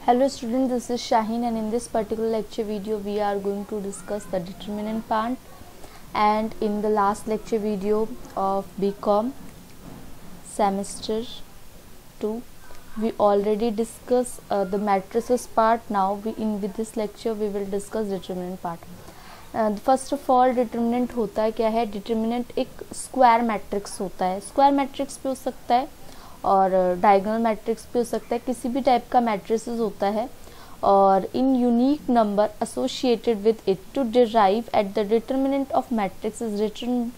Hello students, this is Shaheen and in this particular lecture video we are going to discuss the determinant part. And in the last lecture video of BCom semester 2 we already discussed the matrices part. Now with this lecture we will discuss determinant part. First of all determinant होता है क्या है? Determinant एक square matrix होता है. Square matrix भी हो सकता है और डायगोनल मैट्रिक्स भी हो सकता है. किसी भी टाइप का मैट्रिसेस होता है और इन unique number associated with it to derive at the determinant of matrix is written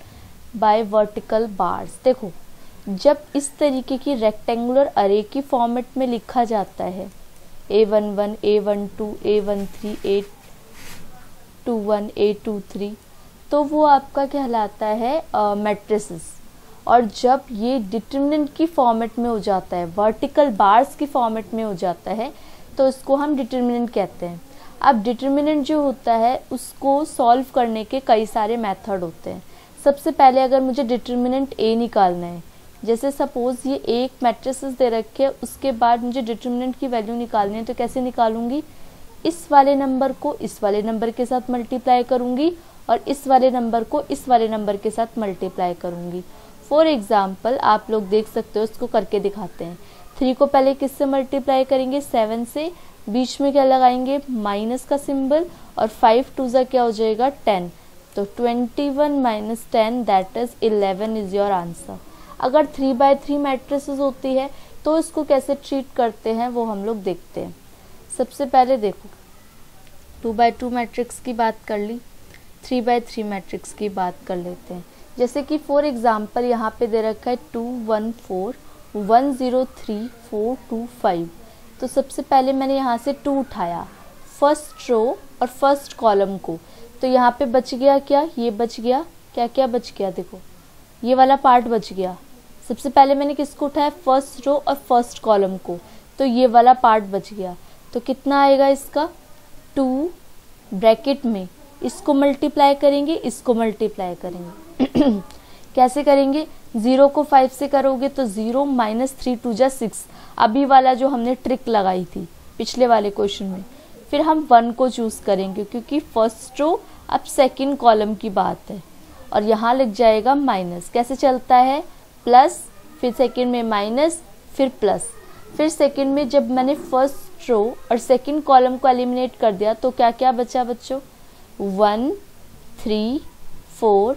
by vertical bars. देखो, जब इस तरीके की रेक्टेंगुलर अरे की फॉर्मेट में लिखा जाता है A11, A12, A13, A21, A23, तो वो आपका कहलाता है मैट्रिसेस. और जब ये डिटर्मिनेंट की फॉर्मेट में हो जाता है, वर्टिकल बार्स की फॉर्मेट में हो जाता है, तो इसको हम डिटर्मिनेंट कहते हैं. अब डिटर्मिनेंट जो होता है उसको सॉल्व करने के कई सारे मेथड होते हैं. सबसे पहले अगर मुझे डिटर्मिनेंट ए निकालना है, जैसे सपोज ये एक मैट्रिसेस दे रखे है, उसके बाद मुझे डिटर्मिनेंट की वैल्यू निकालनी है, तो कैसे निकालूंगी? इस वाले नंबर को इस वाले नंबर के साथ मल्टीप्लाई करूंगी और इस वाले नंबर को इस वाले नंबर के साथ मल्टीप्लाई करूंगी. फॉर एग्जाम्पल आप लोग देख सकते हो, इसको करके दिखाते हैं. 3 को पहले किससे मल्टीप्लाई करेंगे? 7 से. बीच में क्या लगाएंगे? माइनस का सिंबल. और 5 2 जा क्या हो जाएगा? 10. तो 21 minus 10 that is 11 is your answer. अगर 3/3 मैट्रिसेस होती है तो इसको कैसे ट्रीट करते हैं वो हम लोग देखते हैं. सबसे पहले देखो, 2/2 मैट्रिक्स की बात कर ली, 3/3 मैट्रिक्स की बात कर लेते हैं. जैसे कि फॉर एग्जांपल यहाँ पे दे रखा है 2 1 4 1 0 3 4 2 5. तो सबसे पहले मैंने यहाँ से 2 उठाया, फर्स्ट रो और फर्स्ट कॉलम को. तो यहाँ पे बच गया क्या? ये बच गया. क्या क्या बच गया? देखो, ये वाला पार्ट बच गया. सबसे पहले मैंने किसको उठाया? फर्स्ट रो और फर्स्ट कॉलम को. तो ये वाला पार्ट बच गया. तो कितना आएगा इसका? 2 ब्रैकेट में इसको मल्टीप्लाई करेंगे, इसको मल्टीप्लाई करेंगे. कैसे करेंगे? 0 को 5 से करोगे तो 0 माइनस 3 2 जा 6. अभी वाला जो हमने ट्रिक लगाई थी पिछले वाले क्वेश्चन में. फिर हम 1 को चूज करेंगे क्योंकि फर्स्ट रो अब सेकंड कॉलम की बात है. और यहाँ लग जाएगा माइनस. कैसे चलता है? प्लस, फिर सेकंड में माइनस, फिर प्लस. फिर सेकंड में जब मैंने फर्स्ट रो और सेकंड कॉलम को एलिमिनेट कर दिया तो क्या क्या बचा बच्चों? 1 3 4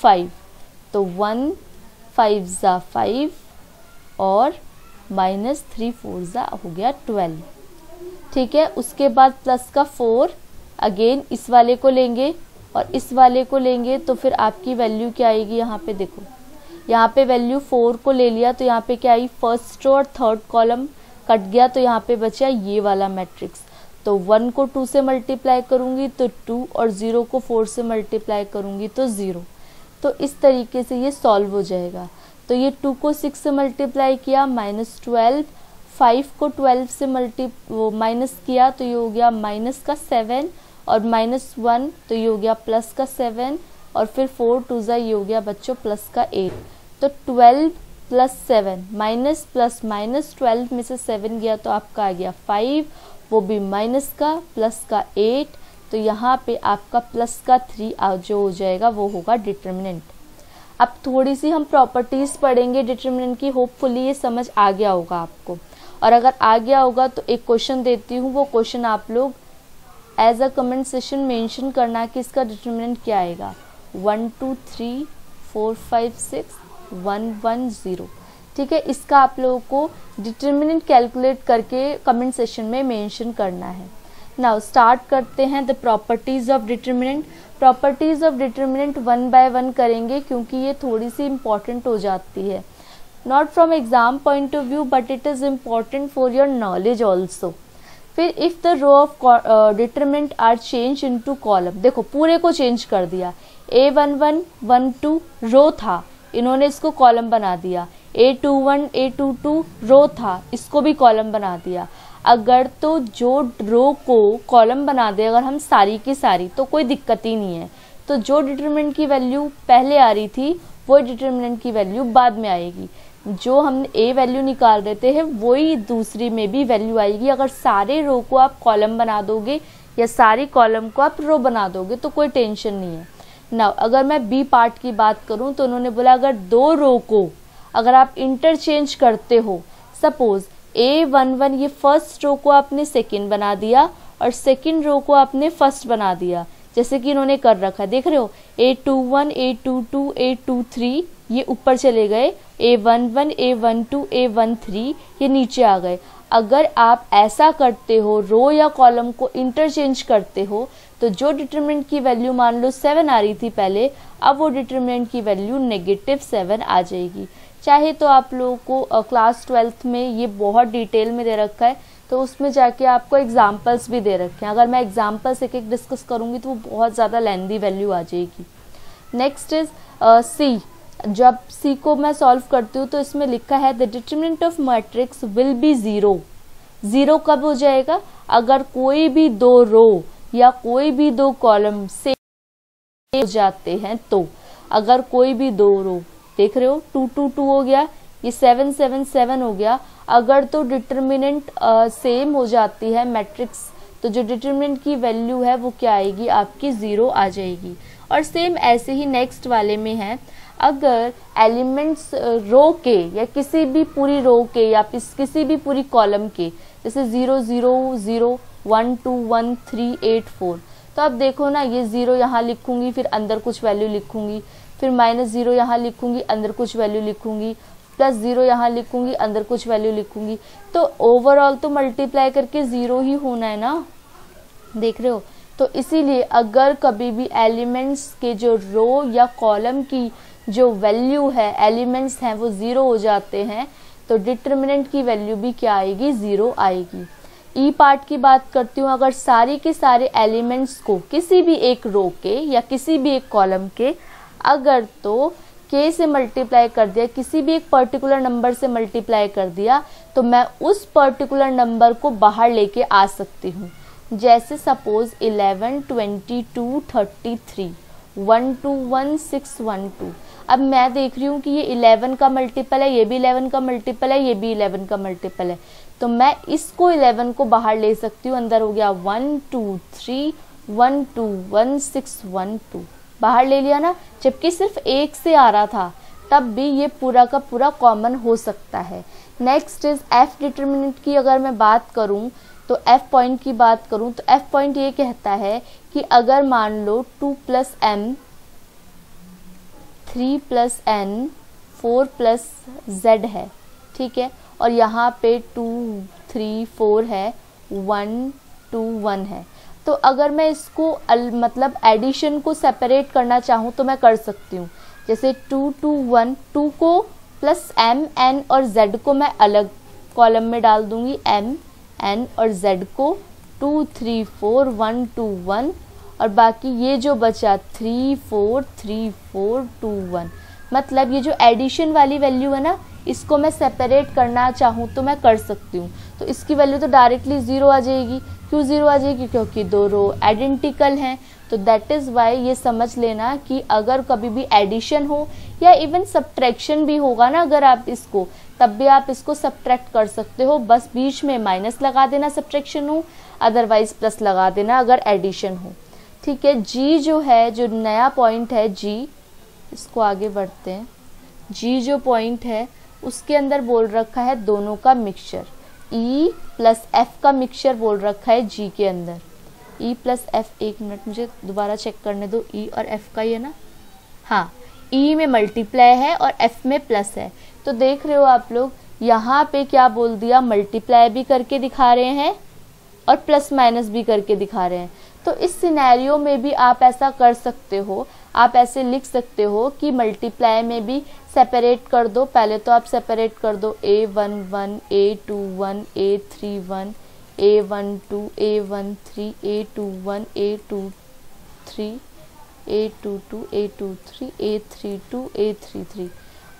5. तो 1 5 जा 5 और माइनस 3 4 जा हो गया 12. ठीक है. उसके बाद प्लस का 4, अगेन इस वाले को लेंगे और इस वाले को लेंगे, तो फिर आपकी वैल्यू क्या आएगी? यहाँ पे देखो, यहाँ पे वैल्यू 4 को ले लिया तो यहाँ पे क्या आई? फर्स्ट रो और थर्ड कॉलम कट गया, तो यहाँ पे बचा ये वाला मैट्रिक्स. तो 1 को 2 से मल्टीप्लाई करूंगी तो 2 और 0 को 4 से मल्टीप्लाई करूंगी तो 0. तो इस तरीके से ये सॉल्व हो जाएगा. तो ये 2 को 6 से मल्टीप्लाई किया -12, 5 को 12 से माइनस किया तो ये हो गया माइनस का 7 और -1 तो ये हो गया प्लस का 7 और फिर 4 2 जा ये हो गया बच्चों प्लस का 8. तो 12 प्लस 7 माइनस प्लस माइनस 12 में से 7 गया तो आपका आ गया 5, वो भी माइनस का, प्लस का 8. तो यहाँ पे आपका प्लस का 3 जो हो जाएगा वो होगा डिटर्मिनेंट. अब थोड़ी सी हम प्रॉपर्टीज पढ़ेंगे डिटर्मिनेंट की. होपफुली ये समझ आ गया होगा आपको. और अगर आ गया होगा तो एक क्वेश्चन देती हूँ, वो क्वेश्चन आप लोग as a comment session mention करना कि इसका डिटर्मिनेंट क्या आएगा. 1 2 3 4 5 6 1 1 0. ठीक है. इसका आप लोगों को डिटर्मिनेंट कैलकुलेट करके कमेंट सेशन में मेंशन करना है. नाउ स्टार्ट करते हैं the properties of determinant. Properties of determinant 1 by 1 करेंगे क्योंकि ये थोड़ी सी इंपॉर्टेंट हो जाती है. Not from exam point of view but it is important for your knowledge also. फिर if the row of determinant are change into column. देखो, पूरे को चेंज कर दिया. A11 12 रो था, इन्होंने इसको कॉलम बना दिया. A21 A22 रो था, इसको भी कॉलम बना दिया. अगर तो जो रो को कॉलम बना दे अगर हम सारी की सारी तो कोई दिक्कत ही नहीं है. तो जो डिटरमिनेंट की वैल्यू पहले आ रही थी वो डिटर्मिनेंट की वैल्यू बाद में आएगी. जो हमने ए वैल्यू निकाल रहे थे वही दूसरी में भी वैल्यू आएगी। अगर सारे रो को आप कॉलम बना दोगे या सारी कॉलम को आप रो बना दोगे तो कोई टेंशन नहीं है ना। अगर मैं बी पार्ट की बात करूं तो उन्होंने बोला अगर दो रो को अगर आप इंटरचेंज करते हो, सपोज A11 ये फर्स्ट रो को आपने सेकंड बना दिया और सेकंड रो को आपने फर्स्ट बना दिया, जैसे कि इन्होंने कर रखा है, देख रहे हो A21 A22 A23 ये ऊपर चले गए, A11 A12 A13 ये नीचे आ गए। अगर आप ऐसा करते हो, रो या कॉलम को इंटरचेंज करते हो, तो जो डिटरमिनेंट की वैल्यू मान लो 7 आ रही थी पहले, अब वो डिटरमिनेंट की वैल्यू -7 आ जाएगी। चाहे तो आप लोगों को क्लास 12th में ये बहुत डिटेल में दे रखा है, तो उसमें जाके आपको एग्जाम्पल्स भी दे रखे हैं। अगर मैं एग्जाम्पल्स एक एक डिस्कस करूँगी तो वो बहुत ज़्यादा लेंदी वैल्यू आ जाएगी। Next is C. जब सी को मैं सॉल्व करती हूँ तो इसमें लिखा है the determinant of matrix will be 0। 0 कब हो जाएगा? अगर कोई भी दो रो या कोई भी दो कॉलम से हो जाते हैं तो। अगर कोई भी दो रो, देख रहे हो 2 2 2 हो गया, ये 7 7 7 हो गया। अगर तो डिटरमिनेंट सेम हो जाती है मैट्रिक्स, तो जो डिटरमिनेंट की वैल्यू है वो क्या आएगी? आपकी 0 आ जाएगी। और सेम ऐसे ही नेक्स्ट वाले में है, अगर एलिमेंट्स रो के या किसी भी पूरी रो के या किसी भी पूरी कॉलम के, जैसे 0 0 0 1 2 1 3 8 4, तो अब देखो ना, ये 0 यहाँ लिखूंगी, फिर अंदर कुछ वैल्यू लिखूंगी, फिर -0 यहाँ लिखूंगी, अंदर कुछ वैल्यू लिखूंगी, +0 यहाँ लिखूंगी, अंदर कुछ वैल्यू लिखूंगी, तो ओवरऑल तो मल्टीप्लाई करके 0 ही होना है ना, देख रहे हो। तो इसीलिए अगर कभी भी एलिमेंट्स के जो रो या कॉलम की जो वैल्यू है, एलिमेंट्स हैं वो 0 हो जाते हैं, तो डिटरमिनेंट की वैल्यू भी क्या आएगी? 0 आएगी। ई पार्ट की बात करती हूँ, अगर सारे के सारे एलिमेंट्स को किसी भी एक रो के या किसी भी एक कॉलम के अगर तो k से मल्टीप्लाई कर दिया, किसी भी एक पर्टिकुलर नंबर से मल्टीप्लाई कर दिया, तो मैं उस पर्टिकुलर नंबर को बाहर लेके आ सकती हूँ। जैसे सपोज 11 22 33 121 612। अब मैं देख रही हूँ कि ये 11 का मल्टीपल है, ये भी 11 का मल्टीपल है, ये भी 11 का मल्टीपल है, तो मैं इसको 11 को बाहर ले सकती हूँ। अंदर हो गया 1 2 3 1 2 1 6 1 2, बाहर ले लिया ना, जबकि सिर्फ एक से आ रहा था, तब भी ये पूरा का पूरा कॉमन हो सकता है। नेक्स्ट इज एफ डिटरमिनेंट की अगर मैं बात करूं तो एफ पॉइंट की बात करूं तो एफ पॉइंट ये कहता है कि अगर मान लो 2 + m 3 + n 4 + z है, ठीक है, और यहाँ पे 2 3 4 है, 1 2 1 है, तो अगर मैं इसको मतलब एडिशन को सेपरेट करना चाहूँ तो मैं कर सकती हूँ। जैसे 2 2 1, 2 को प्लस m n और z को मैं अलग कॉलम में डाल दूंगी, m n और z को 2 3 4 1 2 1, और बाकी ये जो बचा 3 4 3 4 2 1, मतलब ये जो एडिशन वाली वैल्यू है ना, इसको मैं सेपरेट करना चाहूँ तो मैं कर सकती हूँ। तो इसकी वैल्यू तो डायरेक्टली 0 आ जाएगी। क्यों 0 आ जाएगी? क्योंकि दो रो आइडेंटिकल हैं। तो दैट इज़ वाई ये समझ लेना कि अगर कभी भी एडिशन हो या इवन सब्ट्रैक्शन भी होगा ना, अगर आप इसको, तब भी आप इसको सब्ट्रैक्ट कर सकते हो, बस बीच में माइनस लगा देना सब्ट्रैक्शन हो, अदरवाइज प्लस लगा देना अगर एडिशन हो, ठीक है। जी जो है, जो नया पॉइंट है जी, इसको आगे बढ़ते हैं। जी जो पॉइंट है उसके अंदर बोल रखा है दोनों का मिक्सचर, E + F का मिक्सचर बोल रखा है जी के अंदर। E + F, एक मिनट मुझे दोबारा चेक करने दो, E और F का ही है ना, हाँ, E में मल्टीप्लाई है और F में प्लस है। तो देख रहे हो आप लोग, यहाँ पे क्या बोल दिया, मल्टीप्लाई भी करके दिखा रहे हैं और प्लस माइनस भी करके दिखा रहे हैं। तो इस सिनेरियो में भी आप ऐसा कर सकते हो, आप ऐसे लिख सकते हो कि मल्टीप्लाई में भी सेपरेट कर दो। पहले तो आप सेपरेट कर दो A11 A21 A31 A12 A13 A21 A23 A22 A23 A32 A33,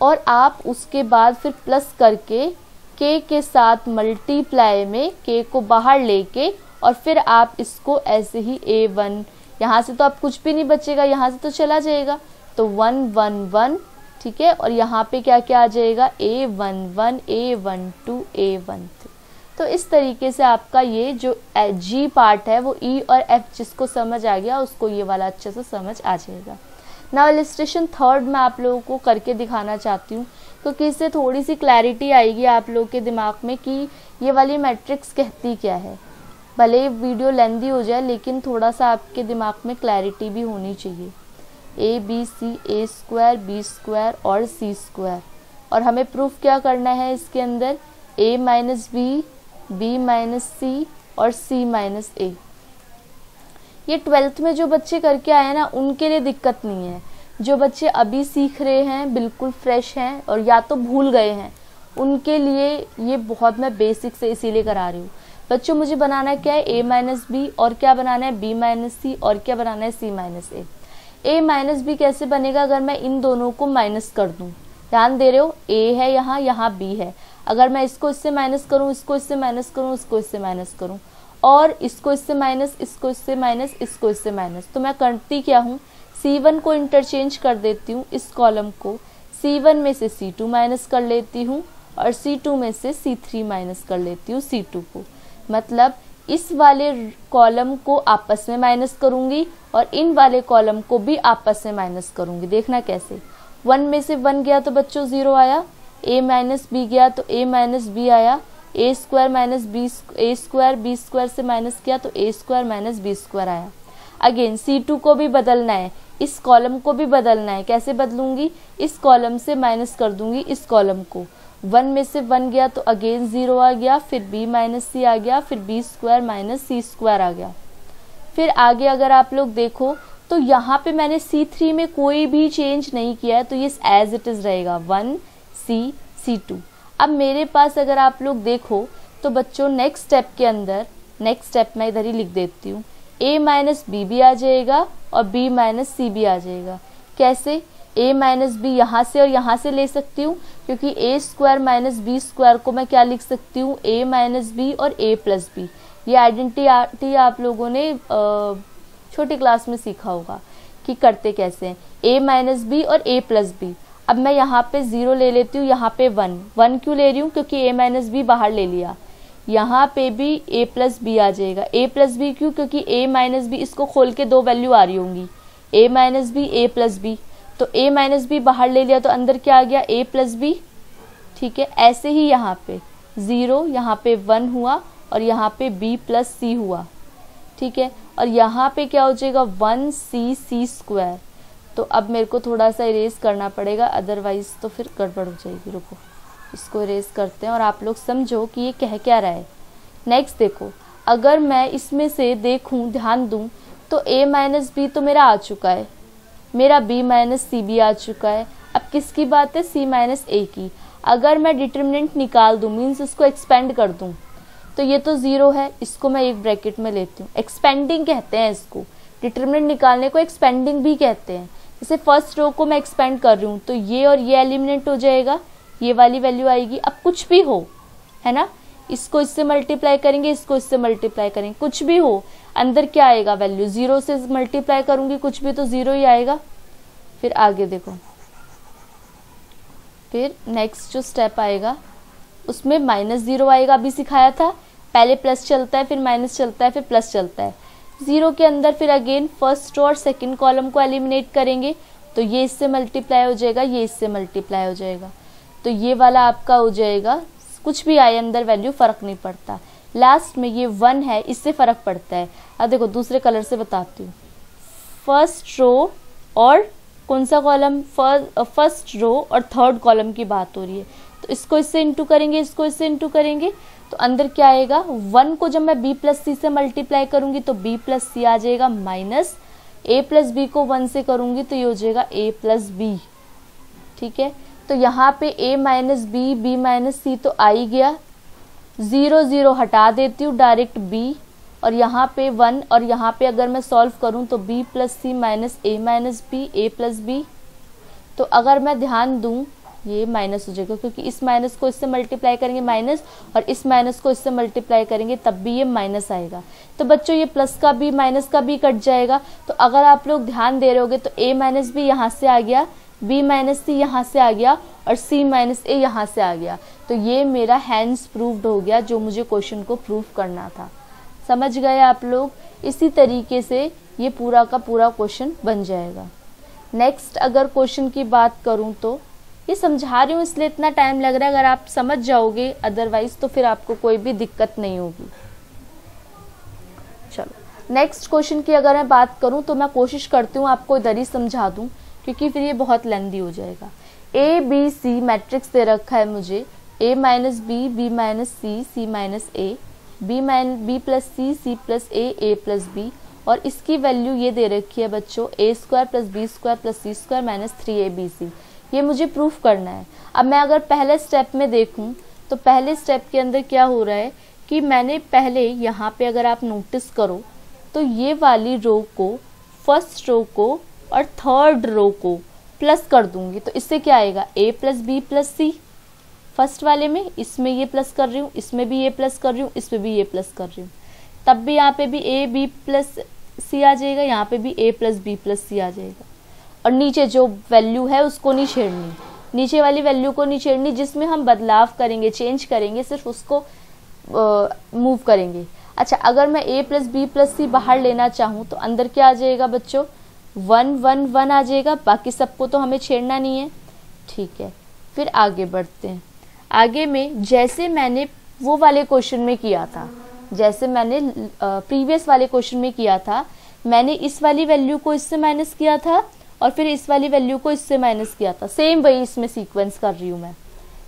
और आप उसके बाद फिर प्लस करके k के साथ मल्टीप्लाई में k को बाहर लेके, और फिर आप इसको ऐसे ही A1, यहाँ से तो आप कुछ भी नहीं बचेगा, यहाँ से तो चला जाएगा, तो 1 1 1, ठीक है। और यहाँ पे क्या क्या आ जाएगा, A11, A12, A13। तो इस तरीके से आपका ये जो G पार्ट है वो E और F जिसको समझ आ गया उसको ये वाला अच्छे से समझ आ जाएगा। नाउ इलस्ट्रेशन थर्ड मैं आप लोगों को करके दिखाना चाहती हूँ, क्योंकि इससे थोड़ी सी क्लैरिटी आएगी आप लोगों के दिमाग में कि ये वाली मैट्रिक्स कहती क्या है। भले वीडियो लेंदी हो जाए लेकिन थोड़ा सा आपके दिमाग में क्लैरिटी भी होनी चाहिए। A B C, A square, B square और सी स्क्वायर, और हमें प्रूफ क्या करना है इसके अंदर, ए माइनस बी, बी माइनस सी और सी माइनस ए। ये 12th में जो बच्चे करके आए हैं ना उनके लिए दिक्कत नहीं है। जो बच्चे अभी सीख रहे हैं, बिल्कुल फ्रेश हैं और या तो भूल गए हैं, उनके लिए ये बहुत मैं बेसिक से इसीलिए करा रही हूँ। बच्चों मुझे बनाना क्या है, a माइनस बी, और क्या बनाना है b माइनस सी, और क्या बनाना है c minus A. a minus B कैसे बनेगा, अगर मैं इन दोनों को माइनस कर दूं, ध्यान दे रहे हो, a है यहाँ, यहाँ b है, अगर मैं इसको इससे माइनस करूं, इसको इससे माइनस करूं, इसको इससे माइनस करूं, और इसको इससे माइनस, इसको इससे माइनस, इसको इससे माइनस, तो मैं करती क्या हूँ, C1 को इंटरचेंज कर देती हूँ, इस कॉलम को C1 में से C2 माइनस कर लेती हूँ और C2 में से C3 माइनस कर लेती हूँ C2 को। मतलब इस वाले कॉलम को आपस में माइनस करूंगी और इन वाले कॉलम को भी आपस में माइनस करूंगी। देखना कैसे, 1 में से 1 गया तो बच्चों 0 आया, a माइनस बी गया तो a माइनस बी आया, a square minus B, a square b square से माइनस किया तो a square minus B square आया। अगेन C2 को भी बदलना है, इस कॉलम को भी बदलना है। कैसे बदलूंगी, इस कॉलम से माइनस कर दूंगी इस कॉलम को, 1 में से 1 गया तो अगेन 0 आ गया, फिर b माइनस सी आ गया, फिर b स्क्वायर माइनस सी स्क्वायर आ गया। फिर आगे अगर आप लोग देखो तो यहाँ पे मैंने C3 में कोई भी चेंज नहीं किया है, तो ये एज इट इज रहेगा 1 C C2। अब मेरे पास अगर आप लोग देखो तो बच्चों नेक्स्ट स्टेप के अंदर, नेक्स्ट स्टेप मैं इधर ही लिख देती हूँ, a माइनस बी भी आ जाएगा और b माइनस सी भी आ जाएगा। कैसे, a माइनस बी यहाँ से और यहाँ से ले सकती हूँ, क्योंकि a square minus B square को मैं क्या लिख सकती हूँ, a माइनस बी और a प्लस बी। ये आइडेंटिटी आप लोगों ने छोटी क्लास में सीखा होगा कि करते कैसे हैं, a माइनस बी और a प्लस बी। अब मैं यहाँ पे 0 ले लेती हूँ, यहाँ पे 1 क्यों ले रही हूँ, क्योंकि a माइनस बी बाहर ले लिया। यहाँ पे भी a प्लस बी आ जाएगा, a प्लस बी क्यों, क्योंकि a माइनस बी, इसको खोल के 2 वैल्यू आ रही होंगी, a minus B, a plus B, तो a माइनस बी बाहर ले लिया तो अंदर क्या आ गया, a प्लस बी। ठीक है, ऐसे ही यहाँ पे 0, यहाँ पे 1 हुआ और यहाँ पे b प्लस सी हुआ। ठीक है, और यहाँ पे क्या हो जाएगा 1c c स्क्वायर। तो अब मेरे को थोड़ा सा इरेज करना पड़ेगा, अदरवाइज तो फिर गड़बड़ हो जाएगी। रुको, इसको इरेज करते हैं और आप लोग समझो कि ये कह क्या रहा है। नेक्स्ट देखो, अगर मैं इसमें से देखूं, ध्यान दूं, तो a माइनस बी तो मेरा आ चुका है, मेरा b माइनस सी भी आ चुका है। अब किसकी बात है, c माइनस a की। अगर मैं डिटर्मिनेंट निकाल दूं, मीन्स इसको एक्सपेंड कर दूं, तो ये तो 0 है, इसको मैं एक ब्रैकेट में लेती हूँ, एक्सपेंडिंग कहते हैं इसको, डिटर्मिनेंट निकालने को एक्सपेंडिंग भी कहते हैं। जैसे फर्स्ट रो को मैं एक्सपेंड कर रही हूँ तो ये और ये एलिमिनेट हो जाएगा, ये वाली वैल्यू आएगी। अब कुछ भी हो, है ना, इसको इससे मल्टीप्लाई करेंगे, इसको इससे मल्टीप्लाई करेंगे, कुछ भी हो, अंदर क्या आएगा वैल्यू, 0 से मल्टीप्लाई करूंगी कुछ भी तो 0 ही आएगा। फिर आगे देखो, फिर नेक्स्ट जो स्टेप आएगा उसमें -0 आएगा। अभी सिखाया था, पहले प्लस चलता है, फिर माइनस चलता है, फिर प्लस चलता है। 0 के अंदर फिर अगेन फर्स्ट रो और सेकंड कॉलम को एलिमिनेट करेंगे, तो ये इससे मल्टीप्लाई हो जाएगा, ये इससे मल्टीप्लाई हो जाएगा, तो ये वाला आपका हो जाएगा। कुछ भी आए अंदर वैल्यू फर्क नहीं पड़ता। लास्ट में ये 1 है, इससे फर्क पड़ता है। अब देखो दूसरे कलर से बताती हूँ, फर्स्ट रो और कौन सा कॉलम, फर्स्ट रो और थर्ड कॉलम की बात हो रही है, तो इसको इससे इंटू करेंगे, इसको इससे इंटू करेंगे, तो अंदर क्या आएगा, 1 को जब मैं b प्लस सी से मल्टीप्लाई करूंगी तो b प्लस सी आ जाएगा, माइनस a प्लस बी को 1 से करूंगी तो ये हो जाएगा a प्लस बी। ठीक है, तो यहाँ पे a minus B, b minus C तो आ ही गया, 0 0 हटा देती हूँ, डायरेक्ट b, और यहाँ पे 1, और यहाँ पे अगर मैं सॉल्व करूँ तो b plus C minus a minus B, a plus B. तो अगर मैं ध्यान दूँ ये माइनस हो जाएगा, क्योंकि इस माइनस को इससे मल्टीप्लाई करेंगे माइनस, और इस माइनस को इससे मल्टीप्लाई करेंगे तब भी ये माइनस आएगा। तो बच्चों ये प्लस का भी कट जाएगा। तो अगर आप लोग ध्यान दे रहे होगे तो a माइनस बी यहाँ से आ गया, b माइनस सी यहाँ से आ गया और c माइनस ए यहाँ से आ गया। तो ये मेरा हैंस प्रूव्ड हो गया जो मुझे क्वेश्चन को प्रूव करना था। समझ गए आप लोग? इसी तरीके से ये पूरा का पूरा क्वेश्चन बन जाएगा। नेक्स्ट अगर क्वेश्चन की बात करूँ तो ये समझा रही हूँ इसलिए इतना टाइम लग रहा है, अगर आप समझ जाओगे अदरवाइज तो फिर आपको कोई भी दिक्कत नहीं होगी। चलो नेक्स्ट क्वेश्चन की अगर मैं बात करूँ तो मैं कोशिश करती हूँ आपको इधर ही समझा दूँ क्योंकि फिर ये बहुत लेंदी हो जाएगा। ए बी सी मैट्रिक्स दे रखा है मुझे, A minus B, B minus C, C minus A, B plus C, C plus A plus B, और इसकी वैल्यू ये दे रखी है बच्चों A square plus B square plus C square minus 3abc। ये मुझे प्रूफ करना है। अब मैं अगर पहले स्टेप में देखूं तो पहले स्टेप के अंदर क्या हो रहा है कि मैंने पहले यहाँ पे अगर आप नोटिस करो तो ये वाली रो को, फर्स्ट रो को और थर्ड रो को प्लस कर दूंगी तो इससे क्या आएगा a plus B plus C. First वाले में इसमें ये प्लस कर रही हूँ, इसमें भी ये प्लस कर रही हूँ, इसमें भी ये प्लस कर रही हूँ, तब भी यहाँ पे भी a b प्लस सी आ जाएगा, यहाँ पे भी a प्लस बी प्लस सी आ जाएगा। और नीचे जो वैल्यू है उसको नहीं छेड़नी, नीचे वाली वैल्यू को नहीं छेड़नी, जिसमें हम बदलाव करेंगे, चेंज करेंगे, सिर्फ उसको मूव करेंगे। अच्छा अगर मैं a प्लस बी प्लस सी बाहर लेना चाहूँ तो अंदर क्या आ जाएगा बच्चों, 1 1 1 आ जाएगा, बाकी सबको तो हमें छेड़ना नहीं है। ठीक है, फिर आगे बढ़ते हैं। आगे में जैसे मैंने वो वाले क्वेश्चन में किया था, जैसे मैंने प्रीवियस वाले क्वेश्चन में किया था, मैंने इस वाली वैल्यू को इससे माइनस किया था और फिर इस वाली वैल्यू को इससे माइनस किया था। सेम वही इसमें सीक्वेंस कर रही हूँ मैं।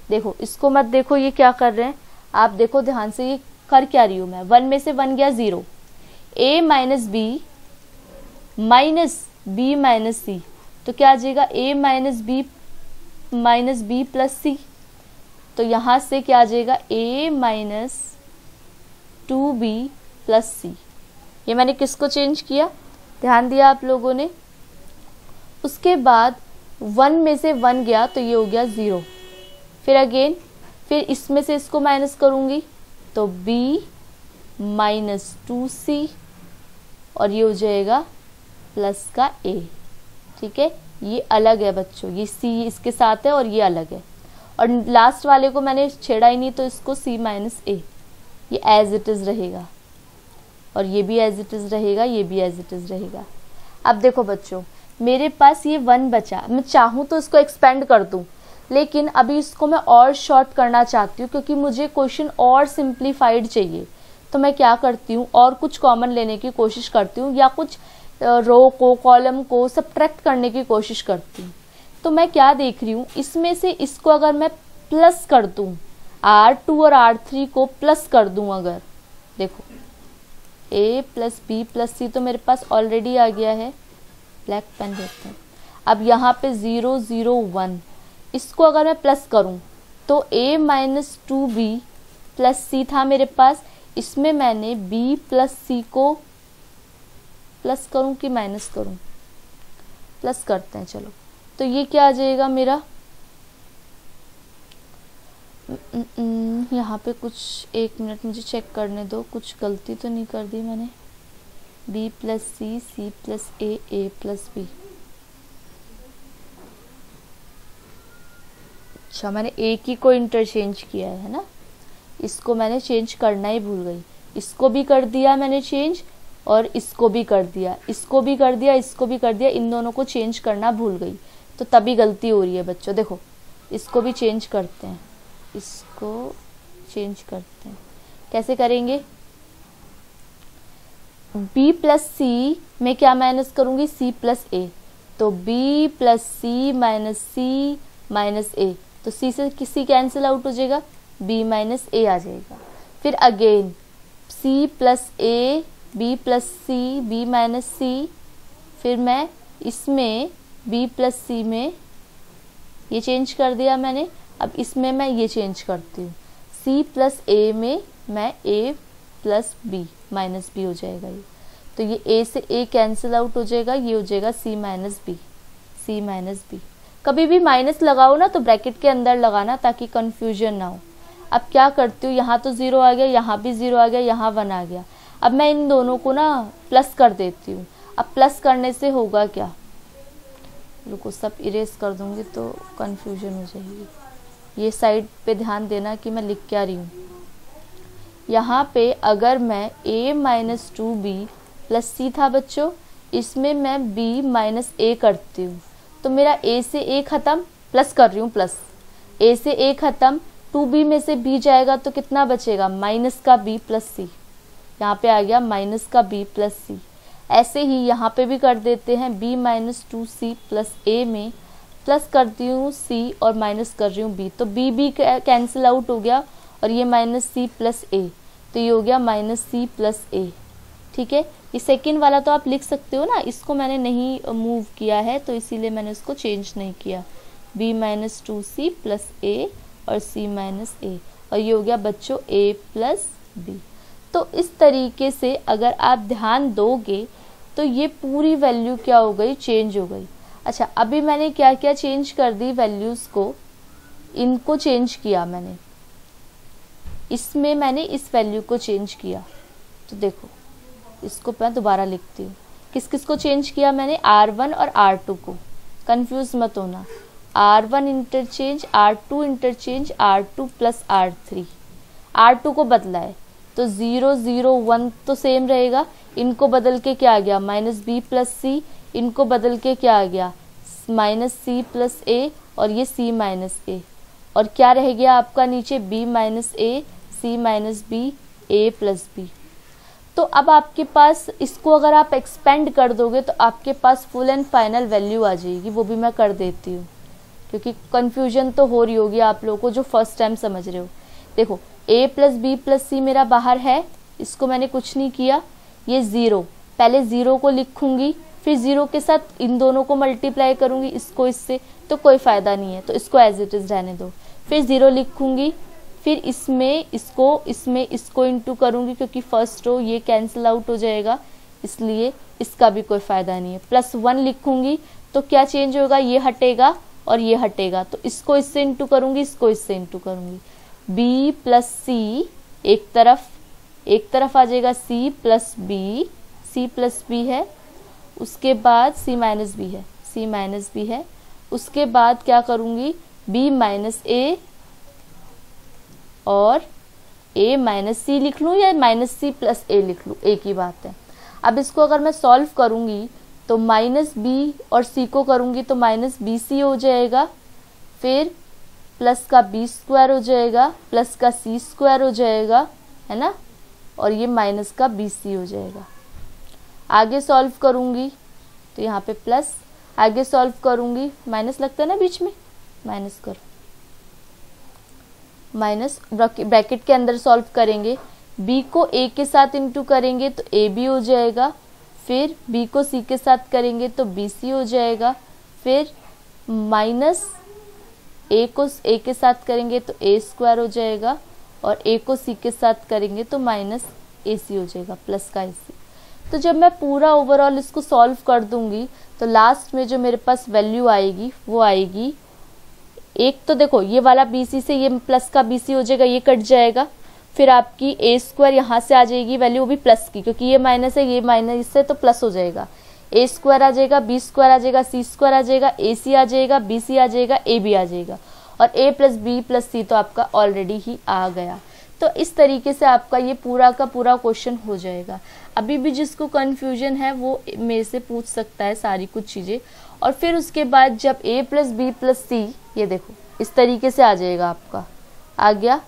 देखो इसको मत देखो ये क्या कर रहे हैं, आप देखो ध्यान से ये कर क्या रही हूँ मैं। 1 में से 1 गया 0, a minus B minus C, तो क्या आ जाएगा a माइनस बी प्लस सी। तो यहाँ से क्या आ जाएगा a माइनस 2b प्लस सी। ये मैंने किसको चेंज किया, ध्यान दिया आप लोगों ने। उसके बाद 1 में से 1 गया तो ये हो गया 0, फिर अगेन फिर इसमें से इसको माइनस करूँगी तो b माइनस 2c और ये हो जाएगा प्लस का a। ठीक है, ये अलग है बच्चों, ये c इसके साथ है और ये अलग है, और लास्ट वाले को मैंने छेड़ा ही नहीं तो इसको c माइनस a, ये एज इट इज़ रहेगा और ये भी एज इट इज़ रहेगा, ये भी एज इट इज़ रहेगा। अब देखो बच्चों मेरे पास ये 1 बचा, मैं चाहूँ तो इसको एक्सपेंड कर दूँ, लेकिन अभी इसको मैं और शॉर्ट करना चाहती हूँ क्योंकि मुझे क्वेश्चन और सिंप्लीफाइड चाहिए। तो मैं क्या करती हूँ, और कुछ कॉमन लेने की कोशिश करती हूँ या कुछ रो को, कॉलम को सब्ट्रैक्ट करने की कोशिश करती हूँ। तो मैं क्या देख रही हूँ, इसमें से इसको अगर मैं प्लस कर दूँ, R2 और R3 को प्लस कर दूँ, अगर देखो a प्लस बी प्लस सी तो मेरे पास ऑलरेडी आ गया है, ब्लैक पेन देते हैं। अब यहाँ पे 0 0 1, इसको अगर मैं प्लस करूँ तो a माइनस 2b प्लस सी था मेरे पास, इसमें मैंने b प्लस सी को प्लस करूँ कि माइनस करूँ, प्लस करते हैं चलो। तो ये क्या आ जाएगा मेरा, यहाँ पे कुछ 1 मिनट मुझे चेक करने दो, कुछ गलती तो नहीं कर दी मैंने। b plus C, C plus A plus B. अच्छा मैंने एक ही को इंटरचेंज किया है ना, इसको मैंने चेंज करना ही भूल गई। इसको भी कर दिया मैंने चेंज और इसको भी कर दिया, इसको भी कर दिया, इसको भी कर दिया, इन दोनों को चेंज करना भूल गई, तो तभी गलती हो रही है बच्चों। देखो इसको भी चेंज करते हैं, इसको चेंज करते हैं, कैसे करेंगे, b प्लस सी में क्या माइनस करूँगी, c प्लस ए, तो b प्लस सी माइनस ए, तो c से किसी कैंसिल आउट हो जाएगा, b माइनस ए आ जाएगा। फिर अगेन c प्लस ए, b प्लस सी, b माइनस सी, फिर मैं इसमें b प्लस सी में ये चेंज कर दिया मैंने। अब इसमें मैं ये चेंज करती हूँ, c प्लस ए में मैं a plus B minus B हो जाएगा ये, तो ये a से a कैंसिल आउट हो जाएगा, ये हो जाएगा c minus B, c minus B. कभी भी माइनस लगाओ ना तो ब्रैकेट के अंदर लगाना ताकि कंफ्यूजन ना हो। अब क्या करती हूँ, यहाँ तो 0 आ गया, यहाँ भी 0 आ गया, यहाँ 1 आ गया। अब मैं इन दोनों को ना प्लस कर देती हूँ। अब प्लस करने से होगा क्या, रुको सब इरेज कर दूंगी तो कन्फ्यूजन हो जाएगी। ये साइड पे ध्यान देना कि मैं लिख क्या रही हूँ। यहाँ पे अगर मैं a माइनस 2b प्लस सी था बच्चों, इसमें मैं b माइनस ए करती हूँ तो मेरा a से a ख़त्म, प्लस कर रही हूँ प्लस, a से a ख़त्म, 2b में से b जाएगा तो कितना बचेगा, माइनस का b प्लस सी। यहाँ पे आ गया माइनस का b प्लस सी। ऐसे ही यहाँ पे भी कर देते हैं, b minus 2c plus a में प्लस करती हूँ c और माइनस कर रही हूँ b, तो b कैंसिल आउट हो गया और ये माइनस c प्लस a, तो ये हो गया माइनस c प्लस a। ठीक है, ये सेकेंड वाला तो आप लिख सकते हो ना, इसको मैंने नहीं मूव किया है तो इसीलिए मैंने इसको चेंज नहीं किया। b minus 2c plus a और c माइनस a, और ये हो गया बच्चों a प्लस b। तो इस तरीके से अगर आप ध्यान दोगे तो ये पूरी वैल्यू क्या हो गई, चेंज हो गई। अच्छा, अभी मैंने क्या क्या चेंज कर दी वैल्यूज़ को, इनको चेंज किया मैंने, इसमें मैंने इस वैल्यू को चेंज किया। तो देखो इसको मैं दोबारा लिखती हूँ, किस किस को चेंज किया मैंने, R1 और R2 को, कंफ्यूज मत होना, R1 interchange, R2 interchange, R2 plus R3, R2 को बदला है तो 0 0 1 तो सेम रहेगा, इनको बदल के क्या आ गया माइनस बी प्लस सी, इनको बदल के क्या आ गया माइनस सी प्लस ए, और ये सी माइनस ए, और क्या रह गया आपका नीचे बी माइनस ए, सी माइनस बी, ए प्लस बी। तो अब आपके पास इसको अगर आप एक्सपेंड कर दोगे तो आपके पास फुल एंड फाइनल वैल्यू आ जाएगी, वो भी मैं कर देती हूँ क्योंकि कन्फ्यूजन तो हो रही होगी आप लोगों को जो फर्स्ट टाइम समझ रहे हो। देखो a प्लस बी प्लस सी मेरा बाहर है, इसको मैंने कुछ नहीं किया, ये 0, पहले 0 को लिखूंगी फिर 0 के साथ इन दोनों को मल्टीप्लाई करूंगी, इसको इससे, तो कोई फ़ायदा नहीं है तो इसको एज इट इज़ रहने दो। फिर 0 लिखूंगी, फिर इसमें इसको इंटू करूंगी क्योंकि फर्स्ट रो ये कैंसिल आउट हो जाएगा, इसलिए इसका भी कोई फ़ायदा नहीं है। प्लस 1 लिखूंगी तो क्या चेंज होगा, ये हटेगा और ये हटेगा, तो इसको इससे इंटू करूंगी, इसको इससे इंटू करूंगी। b प्लस सी एक तरफ आ जाएगा, c plus B, c plus B है, उसके बाद c माइनस बी है, c माइनस बी है, उसके बाद क्या करूंगी b माइनस ए और a माइनस सी लिख लूँ या माइनस सी प्लस ए लिख लूँ, एक ही बात है। अब इसको अगर मैं सॉल्व करूंगी तो माइनस बी और सी को करूंगी तो माइनस बी सी हो जाएगा, फिर प्लस का बी स्क्वायर हो जाएगा, प्लस का सी स्क्वायर हो जाएगा, है ना, और ये माइनस का बी सी हो जाएगा। आगे सॉल्व करूंगी तो यहाँ पे प्लस, आगे सॉल्व करूंगी माइनस लगता है ना बीच में, माइनस करो, माइनस ब्रैकेट के अंदर सॉल्व करेंगे, b को a के साथ इंटू करेंगे तो ab हो जाएगा, फिर b को c के साथ करेंगे तो bc हो जाएगा, फिर माइनस a को a के साथ करेंगे तो a स्क्वायर हो जाएगा, और a को c के साथ करेंगे तो माइनस ac हो जाएगा, प्लस का ac। तो जब मैं पूरा ओवरऑल इसको सॉल्व कर दूंगी तो लास्ट में जो मेरे पास वैल्यू आएगी वो आएगी, एक तो देखो ये वाला BC से ये प्लस का BC हो जाएगा, ये कट जाएगा, फिर आपकी a स्क्वायर यहाँ से आ जाएगी वैल्यू, वो भी प्लस की, क्योंकि ये माइनस है, ये माइनस से तो प्लस हो जाएगा, a स्क्वायर आ जाएगा, b स्क्वायर आ जाएगा, c स्क्वायर आ जाएगा, ac आ जाएगा, bc आ जाएगा, ab आ जाएगा, और a plus b plus c तो आपका ऑलरेडी ही आ गया। तो इस तरीके से आपका ये पूरा का पूरा क्वेश्चन हो जाएगा। अभी भी जिसको कन्फ्यूजन है वो मेरे से पूछ सकता है सारी कुछ चीज़ें, और फिर उसके बाद जब a प्लस बी प्लस सी, ये देखो इस तरीके से आ जाएगा आपका, आ गया,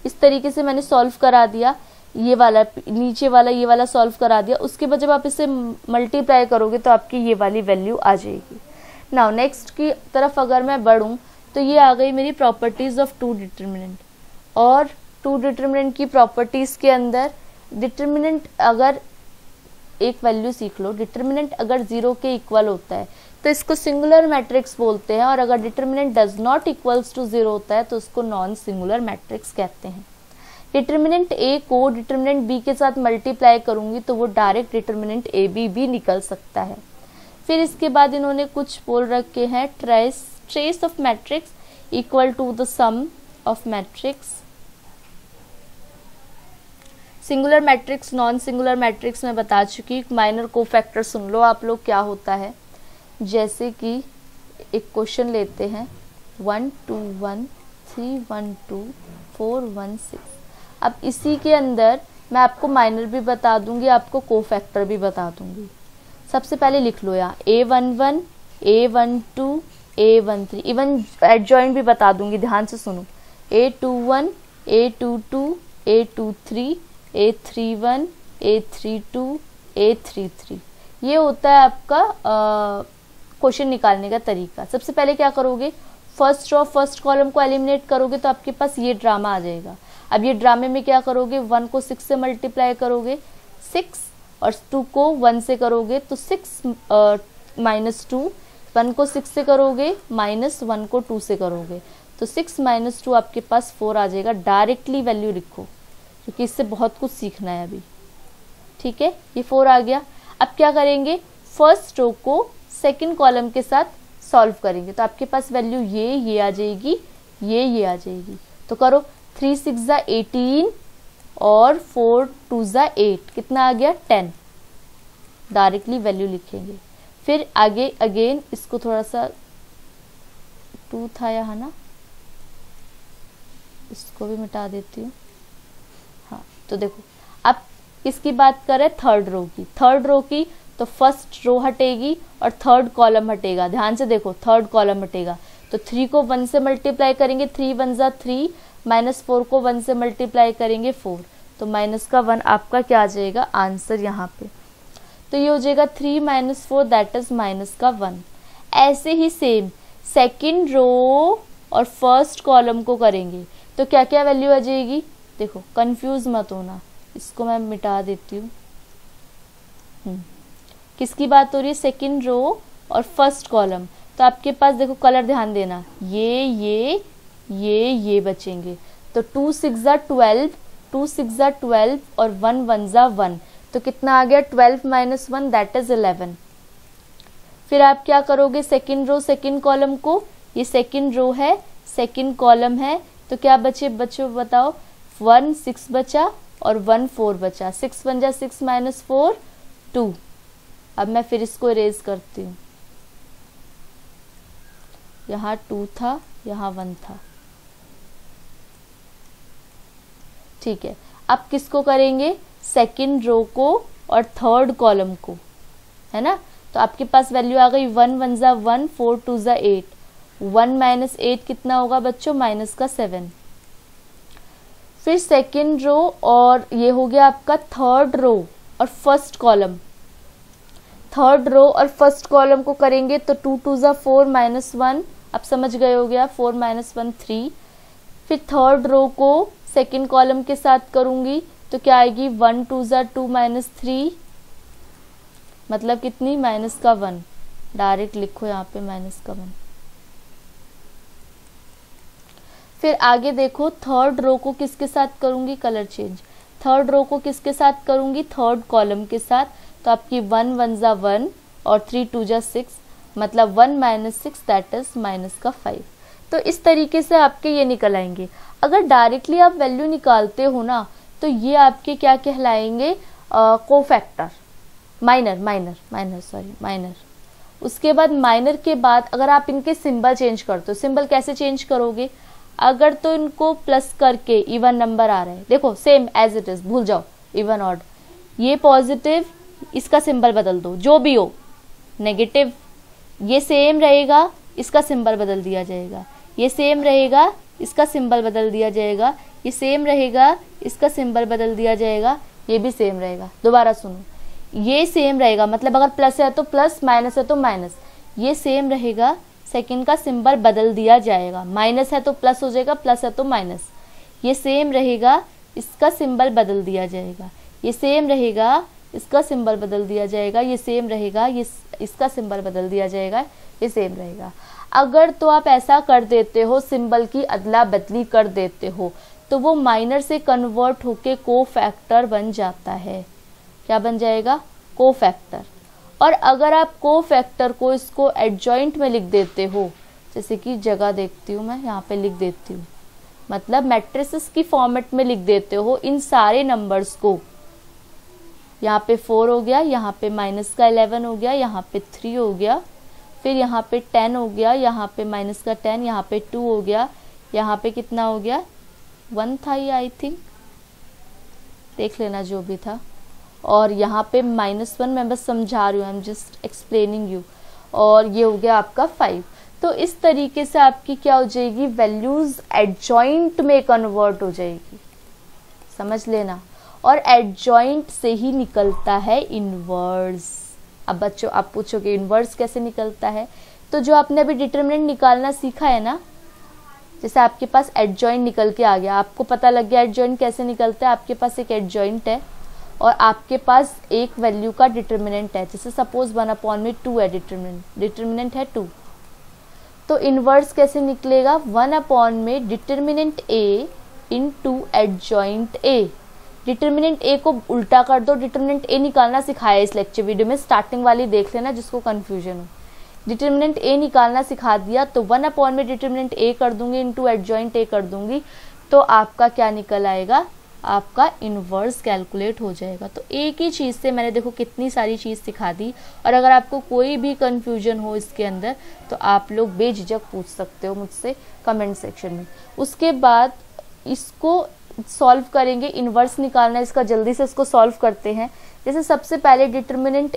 इस तरीके से मैंने सॉल्व करा दिया, ये वाला नीचे वाला ये वाला सॉल्व करा दिया, उसके बाद जब आप इसे मल्टीप्लाई करोगे तो आपकी ये वाली वैल्यू आ जाएगी। नाउ नेक्स्ट की तरफ अगर मैं बढ़ूँ तो ये आ गई मेरी प्रॉपर्टीज़ ऑफ टू डिटर्मिनेंट, और टू डिटर्मिनेंट की प्रॉपर्टीज़ के अंदर डिटर्मिनेंट अगर एक वैल्यू सीख लो, डिटर्मिनेंट अगर 0 के इक्वल होता है तो इसको सिंगुलर मैट्रिक्स बोलते हैं, और अगर determinant does not equals to 0 होता है तो उसको नॉन सिंगुलर मैट्रिक्स कहते हैं। डिटर्मिनेंट a को डिटर्मिनेंट b के साथ मल्टीप्लाई करूंगी तो वो डायरेक्ट डिटर्मिनेंट ab भी निकल सकता है। फिर इसके बाद इन्होंने कुछ बोल रखे हैं, trace of matrix equal to the sum of matrix. Singular matrix non singular matrix में बता चुकी, माइनर कोफैक्टर सुन लो आप लोग क्या होता है, जैसे कि एक क्वेश्चन लेते हैं 1 2 1 3 1 2 4 1 6। अब इसी के अंदर मैं आपको माइनर भी बता दूंगी, आपको कोफैक्टर भी बता दूंगी। सबसे पहले लिख लो यहाँ A11 A12 A13, even adjoint भी बता दूंगी, ध्यान से सुनो। A21 A22 A23 A31 A32 A33। ये होता है आपका क्वेश्चन निकालने का तरीका। सबसे पहले क्या करोगे, फर्स्ट रो फर्स्ट कॉलम को एलिमिनेट करोगे तो आपके पास ये ड्रामा आ जाएगा। अब ये ड्रामे में क्या करोगे, 1 को 6 से मल्टीप्लाई करोगे 6, और 2 को 1 से करोगे तो 6 माइनस 2, 1 को 6 से करोगे माइनस 1 को 2 से करोगे तो 6 माइनस 2 आपके पास 4 आ जाएगा। डायरेक्टली वैल्यू लिखो क्योंकि इससे बहुत कुछ सीखना है अभी, ठीक है। ये 4 आ गया। अब क्या करेंगे, फर्स्ट रो को सेकंड कॉलम के साथ सॉल्व करेंगे तो आपके पास वैल्यू ये आ जाएगी, ये आ जाएगी। तो करो 3 6 18 और 4 2 8, कितना आ गया 10। डायरेक्टली वैल्यू लिखेंगे। फिर आगे अगेन इसको थोड़ा सा 2 था यहाँ ना, इसको भी मिटा देती हूँ। हाँ, तो देखो अब किसकी बात करें, थर्ड रो की। थर्ड रो की तो फर्स्ट रो हटेगी और थर्ड कॉलम हटेगा। ध्यान से देखो, थर्ड कॉलम हटेगा तो 3 को 1 से मल्टीप्लाई करेंगे, 3 1 3, माइनस 4 को 1 से मल्टीप्लाई करेंगे 4, तो माइनस का 1 आपका क्या आ जाएगा आंसर यहाँ पे। तो ये हो जाएगा 3 माइनस 4 दैट इज माइनस का 1। ऐसे ही सेम सेकंड रो और फर्स्ट कॉलम को करेंगे तो क्या क्या वैल्यू आ जाएगी, देखो कंफ्यूज मत होना, इसको मैं मिटा देती हूँ। किसकी बात हो रही है, सेकंड रो और फर्स्ट कॉलम। तो आपके पास देखो कलर ध्यान देना, ये बचेंगे। तो 2 6 12, 2 6 12 और 1 1 1, तो कितना आ गया 12 माइनस 1 दैट इज 11। फिर आप क्या करोगे, सेकंड रो सेकंड कॉलम को, ये सेकंड रो है सेकंड कॉलम है तो क्या बचे बताओ, 1 6 बचा और 1 4 बचा। 6 1 6 माइनस 4 2। अब मैं फिर इसको इरेज करती हूँ, यहाँ 2 था यहाँ 1 था, ठीक है। अब किसको करेंगे, सेकंड रो को और थर्ड कॉलम को, है ना। तो आपके पास वैल्यू आ गई 1 1 1 4 2 8, 1 माइनस 8 कितना होगा बच्चों, माइनस का 7। फिर सेकंड रो और ये हो गया आपका थर्ड रो और फर्स्ट कॉलम। थर्ड रो और फर्स्ट कॉलम को करेंगे तो 2 2 4 माइनस 1, अब समझ गए हो गया, 4 माइनस 1 3। फिर थर्ड रो को सेकंड कॉलम के साथ करूंगी तो क्या आएगी 1 2 2 माइनस 3, मतलब कितनी माइनस का 1। डायरेक्ट लिखो यहाँ पे माइनस का 1। फिर आगे देखो थर्ड रो को किसके साथ करूंगी, कलर चेंज, थर्ड रो को किसके साथ करूंगी, थर्ड कॉलम के साथ। तो आपकी 1 1 1 और 3 2 6, मतलब 1 माइनस 6 दैट इज माइनस का 5। तो इस तरीके से आपके ये निकल आएंगे। अगर डायरेक्टली आप वैल्यू निकालते हो ना तो ये आपके क्या कहलाएंगे, कोफैक्टर, माइनर। उसके बाद माइनर के बाद अगर आप इनके सिंबल चेंज करते हो, सिंबल कैसे चेंज करोगे, अगर तो इनको प्लस करके इवन नंबर आ रहा है, देखो सेम एज इट इज, भूल जाओ इवन ऑड, ये पॉजिटिव, इसका सिंबल बदल दो, जो भी हो, नेगेटिव ये सेम रहेगा, इसका सिंबल बदल दिया जाएगा, ये सेम रहेगा, इसका सिंबल बदल दिया जाएगा, ये सेम रहेगा, इसका सिंबल बदल दिया जाएगा, ये भी सेम रहेगा। दोबारा सुनो, ये सेम रहेगा, मतलब अगर प्लस है तो प्लस, माइनस है तो माइनस, ये सेम रहेगा, सेकंड का सिंबल बदल दिया जाएगा, माइनस है तो प्लस हो जाएगा, प्लस है तो माइनस, ये सेम रहेगा, इसका सिंबल बदल दिया जाएगा, ये सेम रहेगा, इसका सिंबल बदल दिया जाएगा, ये सेम रहेगा, ये इसका सिंबल बदल दिया जाएगा, ये सेम रहेगा। अगर तो आप ऐसा कर देते हो, सिंबल की अदला बदली कर देते हो, तो वो माइनर से कन्वर्ट होके कोफैक्टर बन जाता है। क्या बन जाएगा, कोफैक्टर। और अगर आप कोफैक्टर को इसको एडजॉइंट में लिख देते हो, जैसे कि जगह देखती हूँ मैं, यहाँ पे लिख देती हूँ, मतलब मैट्रिसेस की फॉर्मेट में लिख देते हो इन सारे नंबर्स को, यहाँ पे 4 हो गया, यहाँ पे माइनस का 11 हो गया, यहाँ पे 3 हो गया, फिर यहाँ पे 10 हो गया, यहाँ पे माइनस का 10, यहाँ पे 2 हो गया, यहाँ पे कितना हो गया 1 था ये आई थिंक, देख लेना जो भी था, और यहाँ पे -1 मैं बस समझा रही हूँ, I am just explaining you, और ये हो गया आपका 5। तो इस तरीके से आपकी क्या हो जाएगी, वैल्यूज एडजॉइंट में कन्वर्ट हो जाएगी, समझ लेना। और एडजॉइंट से ही निकलता है इनवर्स। अब बच्चों आप पूछोगे इनवर्स कैसे निकलता है, तो जो आपने अभी डिटरमिनेंट निकालना सीखा है ना, जैसे आपके पास एडजॉइंट निकल के आ गया, आपको पता लग गया एडजॉइंट कैसे निकलता है, आपके पास एक एडजॉइंट है और आपके पास एक वैल्यू का डिटरमिनेंट है, जैसे सपोज 1/2 है, डिटरमिनेंट है 2, तो इनवर्स कैसे निकलेगा, 1/में determinant A into adjoint A. Determinant A को उल्टा कर दो, डिटरमिनेंट ए निकालना सिखाया इस लेक्चर वीडियो में, स्टार्टिंग वाली देख लेना जिसको कंफ्यूजन हो। डिटरमिनेंट ए निकालना सिखा दिया, तो 1/, में डिटरमिनेंट ए कर दूंगी इनटू एडजॉइंट ए कर दूंगी, तो आपका क्या निकल आएगा, आपका इनवर्स कैलकुलेट हो जाएगा। तो एक ही चीज़ से मैंने देखो कितनी सारी चीज़ सिखा दी, और अगर आपको कोई भी कंफ्यूजन हो इसके अंदर तो आप लोग बेझिझक पूछ सकते हो मुझसे कमेंट सेक्शन में। उसके बाद इसको सॉल्व करेंगे, इनवर्स निकालना इसका, जल्दी से इसको सॉल्व करते हैं। जैसे सबसे पहले डिटरमिनेंट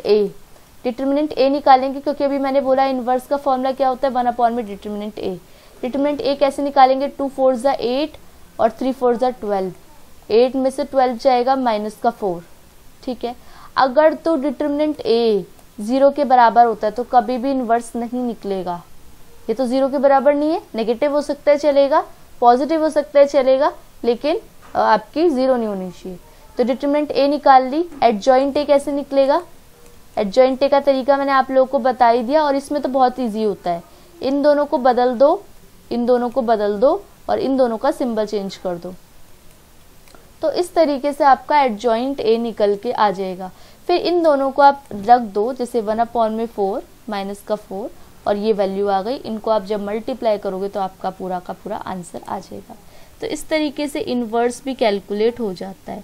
ए निकालेंगे, क्योंकि अभी मैंने बोला इनवर्स का फॉर्मूला क्या होता है, 1/, में डिटरमिनेंट ए। डिटरमिनेंट ए कैसे निकालेंगे, 2 4 ज़ा 8 और 3 4 ज़ा 12, 8 में से 12 जाएगा -4, ठीक है। अगर तो डिटरमिनेंट ए 0 के बराबर होता है तो कभी भी इनवर्स नहीं निकलेगा, ये तो 0 के बराबर नहीं है, नेगेटिव हो सकता है चलेगा, पॉजिटिव हो सकता है चलेगा, लेकिन आपकी 0 नहीं होनी चाहिए। तो डिटरमिनेंट ए निकाल ली। एडजॉइंट ए कैसे निकलेगा, एडजॉइंट ए का तरीका मैंने आप लोगों को बता ही दिया, और इसमें तो बहुत ईजी होता है, इन दोनों को बदल दो, इन दोनों को बदल दो और इन दोनों का सिंबल चेंज कर दो, तो इस तरीके से आपका एडजॉइंट ए निकल के आ जाएगा। फिर इन दोनों को आप रख दो, जैसे 1/, में 4 माइनस का 4 और ये वैल्यू आ गई, इनको आप जब मल्टीप्लाई करोगे तो आपका पूरा का पूरा आंसर आ जाएगा। तो इस तरीके से इनवर्स भी कैलकुलेट हो जाता है।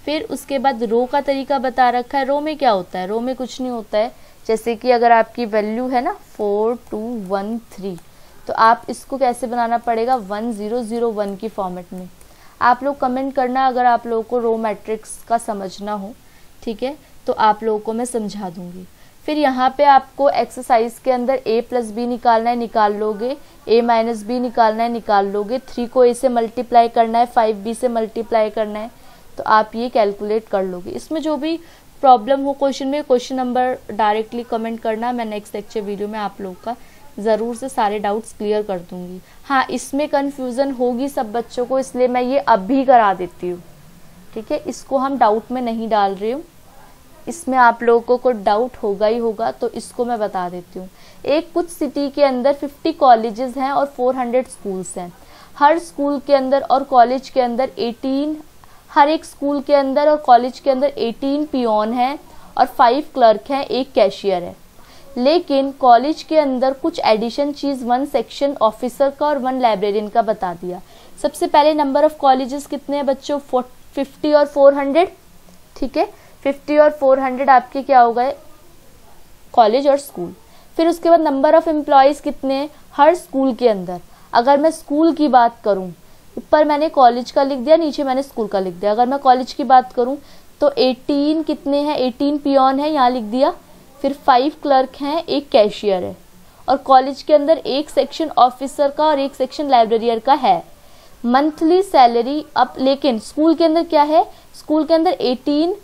फिर उसके बाद रो का तरीका बता रखा है। रो में क्या होता है, रो में कुछ नहीं होता है, जैसे कि अगर आपकी वैल्यू है ना 4 2 1 3, तो आप इसको कैसे बनाना पड़ेगा, 1 0 0 1 की फॉर्मेट में। आप लोग कमेंट करना अगर आप लोगों को रो मैट्रिक्स का समझना हो, ठीक है, तो आप लोगों को मैं समझा दूंगी। फिर यहाँ पे आपको एक्सरसाइज के अंदर a+b निकालना है, निकाल लोगे, a-b निकालना है, निकाल लोगे, 3 को a से मल्टीप्लाई करना है, 5b से मल्टीप्लाई करना है, तो आप ये कैलकुलेट कर लोगे। इसमें जो भी प्रॉब्लम हो क्वेश्चन में, क्वेश्चन नंबर डायरेक्टली कमेंट करना, मैं नेक्स्ट लेक्चर वीडियो में आप लोग का ज़रूर से सारे डाउट्स क्लियर कर दूंगी। हाँ, इसमें कन्फ्यूज़न होगी सब बच्चों को, इसलिए मैं ये अभी करा देती हूँ, ठीक है, इसको हम डाउट में नहीं डाल रही हूँ, इसमें आप लोगों को डाउट होगा ही होगा, तो इसको मैं बता देती हूँ। एक कुछ सिटी के अंदर 50 कॉलेजेस हैं और 400 स्कूल्स हैं। हर स्कूल के अंदर और कॉलेज के अंदर 18, हर एक स्कूल के अंदर और कॉलेज के अंदर 18 पियोन हैं और 5 क्लर्क हैं, एक कैशियर है। लेकिन कॉलेज के अंदर कुछ एडिशन चीज़ 1 सेक्शन ऑफिसर का और 1 लाइब्रेरियन का बता दिया। सबसे पहले नंबर ऑफ कॉलेजेस कितने हैं बच्चों, 50 और 400, ठीक है, 50 और 400 आपके क्या हो गए, कॉलेज और स्कूल। फिर उसके बाद नंबर ऑफ एम्प्लॉयज़ कितने हैं हर स्कूल के अंदर। अगर मैं स्कूल की बात करूं, ऊपर मैंने कॉलेज का लिख दिया, नीचे मैंने स्कूल का लिख दिया। अगर मैं कॉलेज की बात करूं तो 18 कितने हैं, 18 पियोन है, यहाँ लिख दिया। फिर 5 क्लर्क हैं, एक कैशियर है, और कॉलेज के अंदर एक सेक्शन ऑफिसर का और एक सेक्शन लाइब्रेरियर का है। मंथली सैलरी अब, लेकिन स्कूल के अंदर क्या है, स्कूल के अंदर 18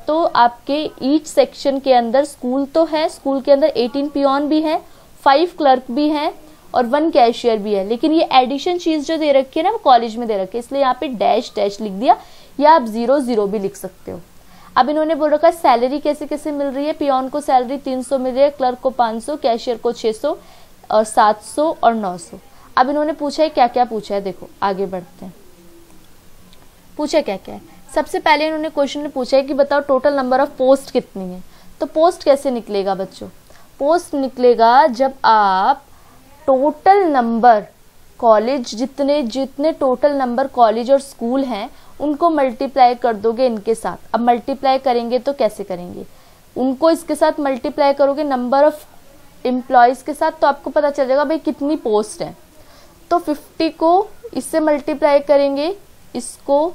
तो आपके ईच सेक्शन के अंदर स्कूल तो है, स्कूल के अंदर 18 पियोन भी हैं, 5 क्लर्क भी हैं और 1 कैशियर भी है। लेकिन ये एडिशन चीज जो दे रखी है ना वो कॉलेज में दे रखी है, इसलिए यहाँ पे डैश डैश लिख दिया, या आप 0 0 भी लिख सकते हो। अब इन्होंने बोल रखा है सैलरी कैसे कैसे मिल रही है, पियोन को सैलरी 300 मिल रही है, क्लर्क को 500, कैशियर को 600 और 700 और 900। अब इन्होंने पूछा है क्या क्या पूछा है, देखो आगे बढ़ते हैं। पूछा क्या क्या है, सबसे पहले इन्होंने क्वेश्चन में पूछा है कि बताओ टोटल नंबर ऑफ पोस्ट कितनी है। तो पोस्ट कैसे निकलेगा बच्चों, पोस्ट निकलेगा जब आप टोटल नंबर कॉलेज, जितने जितने टोटल नंबर कॉलेज और स्कूल हैं उनको मल्टीप्लाई कर दोगे इनके साथ। अब मल्टीप्लाई करेंगे तो कैसे करेंगे, उनको इसके साथ मल्टीप्लाई करोगे, नंबर ऑफ एम्प्लॉयज़ के साथ, तो आपको पता चल जाएगा भाई कितनी पोस्ट है। तो 50 को इससे मल्टीप्लाई करेंगे, इसको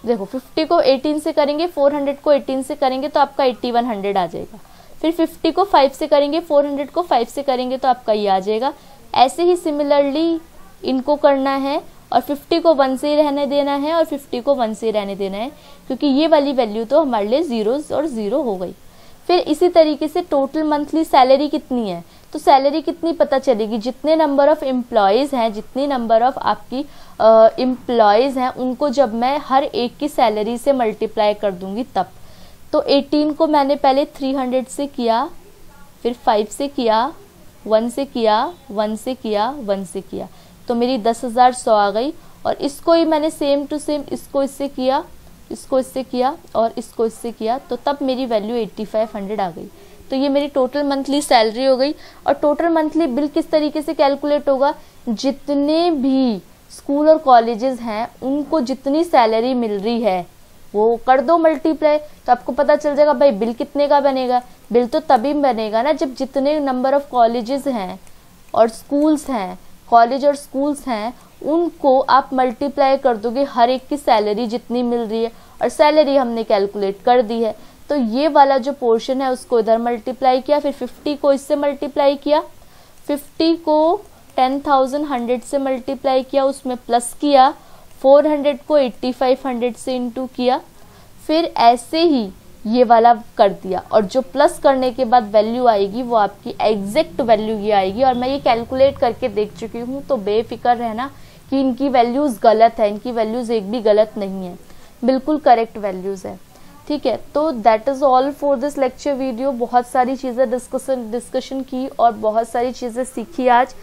देखो 50 को 18 से करेंगे, 400 को 18 से करेंगे तो आपका 8100 आ जाएगा। फिर 50 को 5 से करेंगे, 400 को 5 से करेंगे तो आपका ये आ जाएगा। ऐसे ही सिमिलरली इनको करना है, और 50 को 1 से ही रहने देना है और 50 को 1 से ही रहने देना है, क्योंकि ये वाली वैल्यू तो हमारे लिए जीरोस और जीरो हो गई। फिर इसी तरीके से टोटल मंथली सैलरी कितनी है, तो सैलरी कितनी पता चलेगी, जितने नंबर ऑफ एम्प्लॉयज़ हैं, जितनी नंबर ऑफ आपकी एम्प्लॉयज़ हैं, उनको जब मैं हर एक की सैलरी से मल्टीप्लाई कर दूंगी तब। तो 18 को मैंने पहले 300 से किया, फिर 5 से किया, 1 से किया, 1 से किया, 1 से किया, तो मेरी 10,100 आ गई। और इसको ही मैंने सेम टू सेम इसको इससे किया, इसको इससे किया और इसको इससे किया, तो तब मेरी वैल्यू 8500 आ गई। तो ये मेरी टोटल मंथली सैलरी हो गई। और टोटल मंथली बिल किस तरीके से कैलकुलेट होगा, जितने भी स्कूल और कॉलेजेस हैं उनको जितनी सैलरी मिल रही है वो कर दो मल्टीप्लाई, तो आपको पता चल जाएगा भाई बिल कितने का बनेगा। बिल तो तभी बनेगा ना जब जितने नंबर ऑफ कॉलेजेस हैं और स्कूल्स हैं, कॉलेज और स्कूल्स हैं, उनको आप मल्टीप्लाई कर दोगे हर एक की सैलरी जितनी मिल रही है, और सैलरी हमने कैलकुलेट कर दी है। तो ये वाला जो पोर्शन है उसको इधर मल्टीप्लाई किया, फिर 50 को इससे मल्टीप्लाई किया, 50 को 10,100 से मल्टीप्लाई किया, उसमें प्लस किया, 400 को 8500 से इंटू किया, फिर ऐसे ही ये वाला कर दिया। और जो प्लस करने के बाद वैल्यू आएगी वो आपकी एग्जैक्ट वैल्यू ये आएगी। और मैं ये कैलकुलेट करके देख चुकी हूँ, तो बेफिक्र रहना कि इनकी वैल्यूज़ गलत है, इनकी वैल्यूज़ एक भी गलत नहीं है, बिल्कुल करेक्ट वैल्यूज़ है। ठीक है, तो that is all for this lecture video. बहुत सारी चीज़ें डिस्कशन की और बहुत सारी चीज़ें सीखी आज।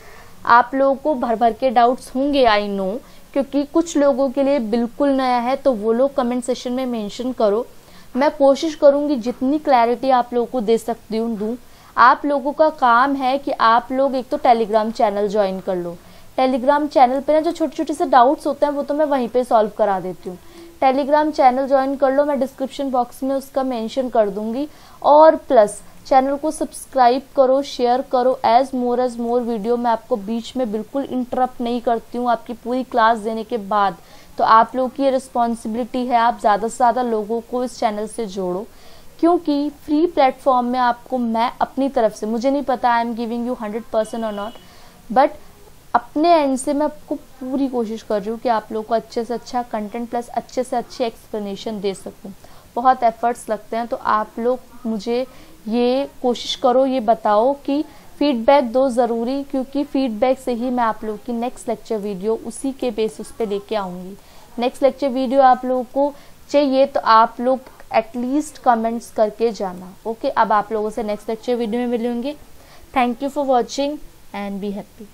आप लोगों को भर भर के डाउट्स होंगे, आई नो, क्योंकि कुछ लोगों के लिए बिल्कुल नया है, तो वो लोग कमेंट सेशन में मेंशन करो। मैं कोशिश करूंगी जितनी क्लैरिटी आप लोगों को दे सकती हूँ दूँ। आप लोगों का काम है कि आप लोग एक तो टेलीग्राम चैनल ज्वाइन कर लो। टेलीग्राम चैनल पे ना जो छोटे छोटे से डाउट्स होते हैं वो तो मैं वहीं पे सॉल्व करा देती हूँ। टेलीग्राम चैनल ज्वाइन कर लो, मैं डिस्क्रिप्शन बॉक्स में उसका मेंशन कर दूंगी। और प्लस चैनल को सब्सक्राइब करो, शेयर करो। एज मोर वीडियो मैं आपको बीच में बिल्कुल इंटरप्ट नहीं करती हूँ आपकी पूरी क्लास देने के बाद। तो आप लोगों की ये रिस्पॉन्सिबिलिटी है, आप ज़्यादा से ज़्यादा लोगों को इस चैनल से जोड़ो, क्योंकि फ्री प्लेटफॉर्म में आपको मैं अपनी तरफ से, मुझे नहीं पता आई एम गिविंग यू 100% और नॉट, बट अपने एंड से मैं आपको पूरी कोशिश कर रही हूँ कि आप लोगों को अच्छे से अच्छा कंटेंट प्लस अच्छे से अच्छी एक्सप्लेनेशन दे सकूँ। बहुत एफर्ट्स लगते हैं, तो आप लोग मुझे ये कोशिश करो, ये बताओ कि फीडबैक दो ज़रूरी, क्योंकि फीडबैक से ही मैं आप लोगों की नेक्स्ट लेक्चर वीडियो उसी के बेसिस पे लेके आऊँगी। नेक्स्ट लेक्चर वीडियो आप लोगों को चाहिए तो आप लोग एटलीस्ट कमेंट्स करके जाना। ओके, अब आप लोगों से नेक्स्ट लेक्चर वीडियो में मिलेंगे। Thank you for watching and be happy.